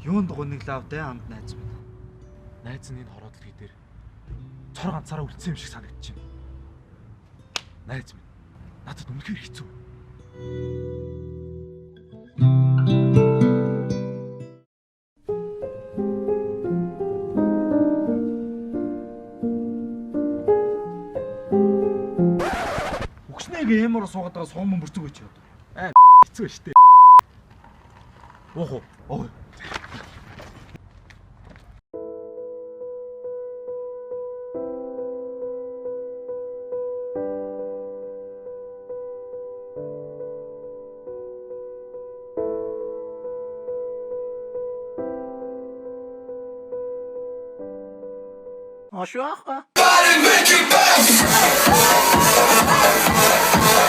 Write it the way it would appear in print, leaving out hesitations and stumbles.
Юунд гуниглаавтай хамт найз минь. Найз нь энэ хороо дэлхий дээр цор ганцаараа үлдсэн юм шиг санагдчихэв. Найз минь надад үнэхээр хэцүү. Үгснэг эмээр суугаад байгаа сууган мөрцөг байж яа. Хэцүү штэ. Уух уу? Ой. Ашууха.